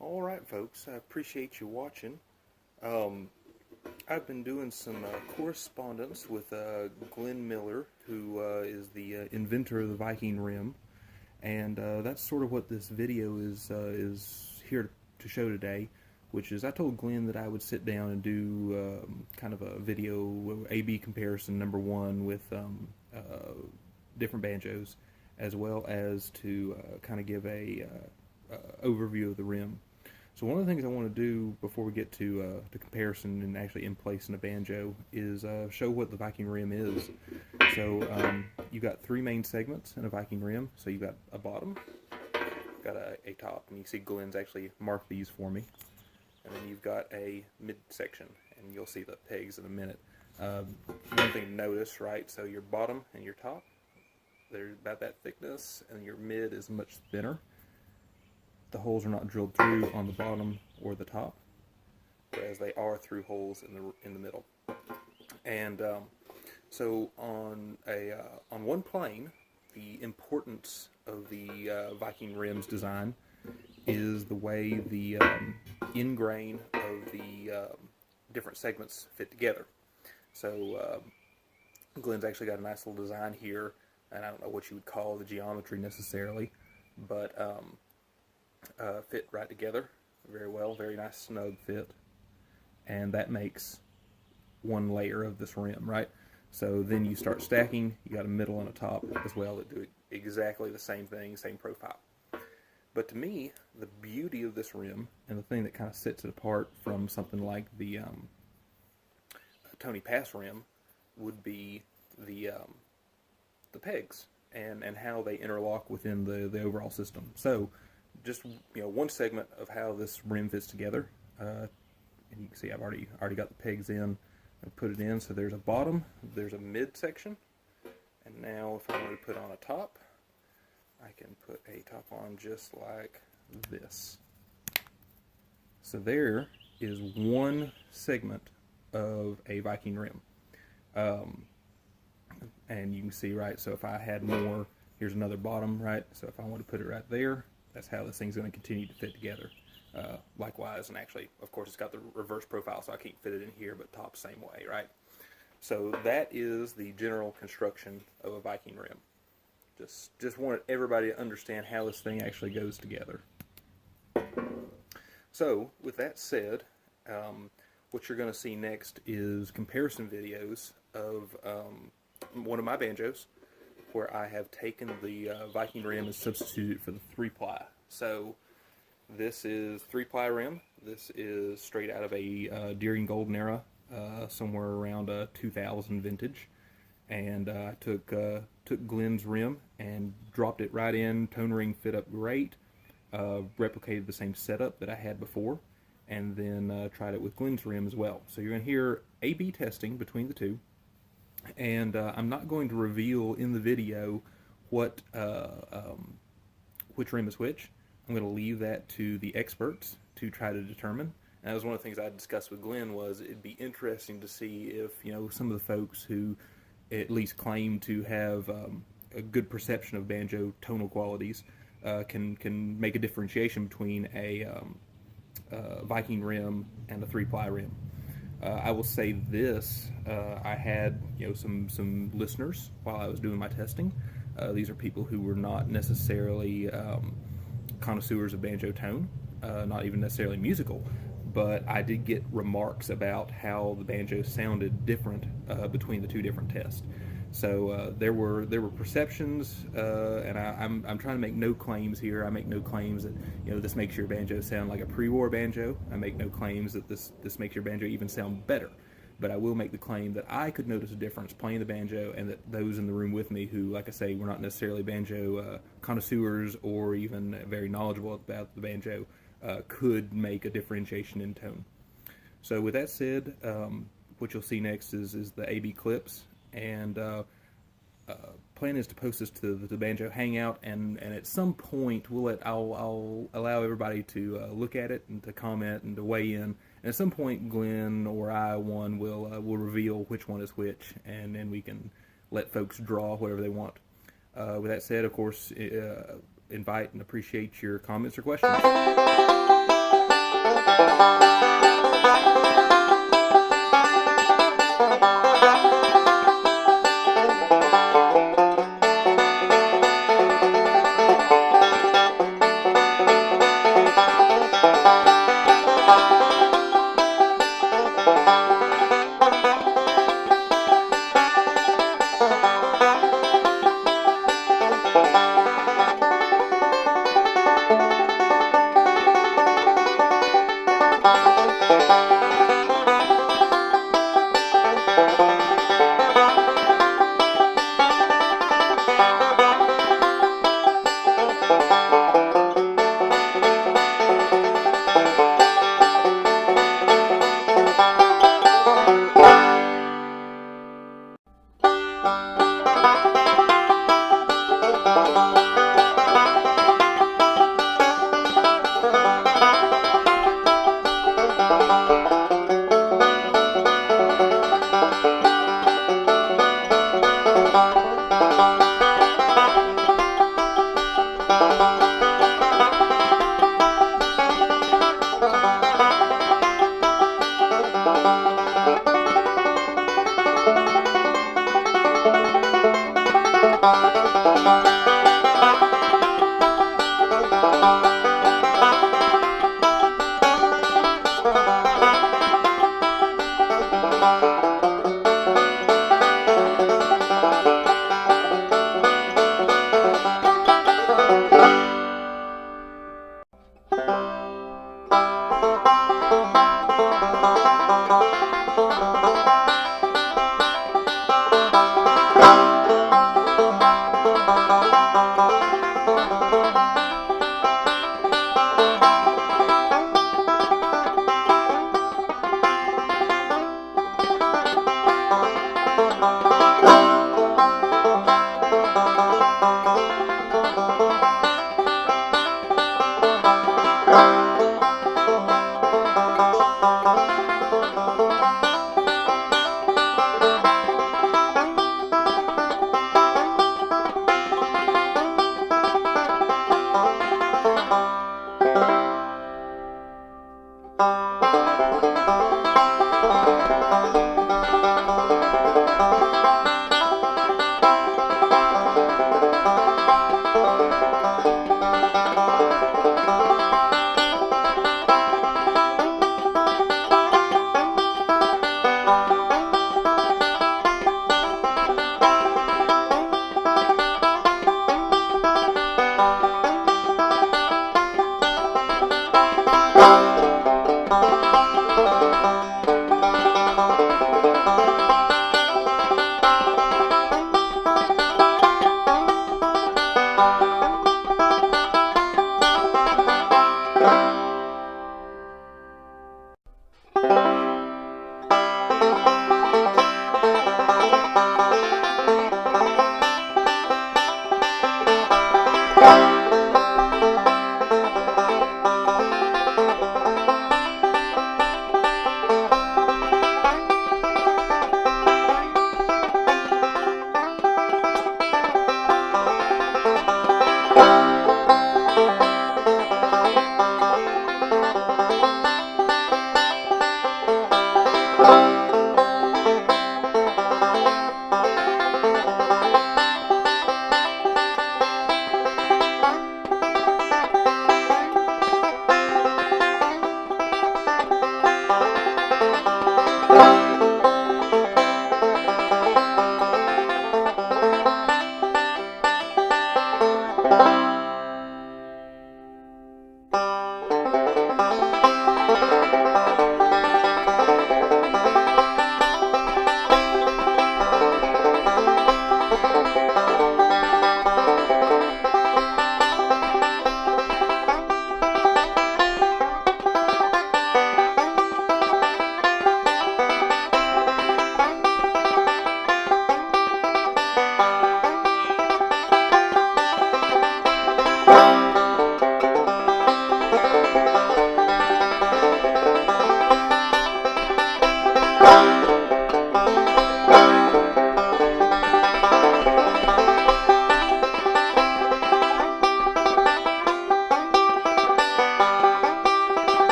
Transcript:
All right, folks. I appreciate you watching. Um, I've been doing some correspondence with Glenn Miller, who is the inventor of the Viking rim, and that's sort of what this video is here to show today. Which is, I told Glenn that I would sit down and do kind of a video A/B comparison number one with different banjos, as well as to kind of give a overview of the rim. So one of the things I want to do before we get to the comparison and actually in place in a banjo is show what the Viking rim is. So you've got three main segments in a Viking rim. So you've got a bottom, got a top, and you see Glenn's actually marked these for me. And then you've got a midsection, and you'll see the pegs in a minute. One thing to notice, right, so your bottom and your top, they're about that thickness, and your mid is much thinner. The holes are not drilled through on the bottom or the top, whereas they are through holes in the middle. And so on one plane, the importance of the Viking rim's design is the way the end grain of the different segments fit together. So Glenn's actually got a nice little design here, and I don't know what you would call the geometry necessarily, but fit right together very well, very nice snug fit, and that makes one layer of this rim, right? So then you start stacking, you got a middle and a top as well that do exactly the same thing, same profile. But to me, the beauty of this rim, and the thing that kind of sets it apart from something like the Tony Pass rim, would be the pegs and how they interlock within the overall system. So just one segment of how this rim fits together, and you can see I've already got the pegs in and put it in. So there's a bottom, there's a mid section, and now if I want to put on a top, I can put a top on just like this. So there is one segment of a Viking rim. And you can see, right, so if I had more, here's another bottom, right? So if I want to put it right there, that's how this thing's going to continue to fit together. Likewise, and actually, of course, it's got the reverse profile, so I can't fit it in here, but top same way, right? So that is the general construction of a Viking rim. Just wanted everybody to understand how this thing actually goes together. So, with that said, what you're going to see next is comparison videos of one of my banjos, where I have taken the Viking rim and substituted for the 3-ply. So, this is 3-ply rim. This is straight out of a Deering Golden Era, somewhere around 2000 vintage. And I took Glenn's rim and dropped it right in. Tone ring fit up great. Replicated the same setup that I had before, and then tried it with Glenn's rim as well. So you're going to hear A/B testing between the two, and I'm not going to reveal in the video what which rim is which. I'm going to leave that to the experts to try to determine. And that was one of the things I discussed with Glenn, was it'd be interesting to see if some of the folks who at least claim to have a good perception of banjo tonal qualities can make a differentiation between a Viking rim and a 3-ply rim. I will say this: I had some listeners while I was doing my testing. These are people who were not necessarily connoisseurs of banjo tone, not even necessarily musical. But I did get remarks about how the banjo sounded different between the two different tests. So there were perceptions, and I'm trying to make no claims here. I make no claims that this makes your banjo sound like a pre-war banjo. I make no claims that this makes your banjo even sound better. But I will make the claim that I could notice a difference playing the banjo, and that those in the room with me who, like I say, were not necessarily banjo connoisseurs or even very knowledgeable about the banjo, could make a differentiation in tone. So with that said, what you'll see next is the A/B clips, and plan is to post this to the Banjo Hangout, and at some point I'll allow everybody to look at it and to comment and to weigh in. And at some point, Glenn or I will reveal which one is which, and then we can let folks draw whatever they want. With that said, of course, invite and appreciate your comments or questions.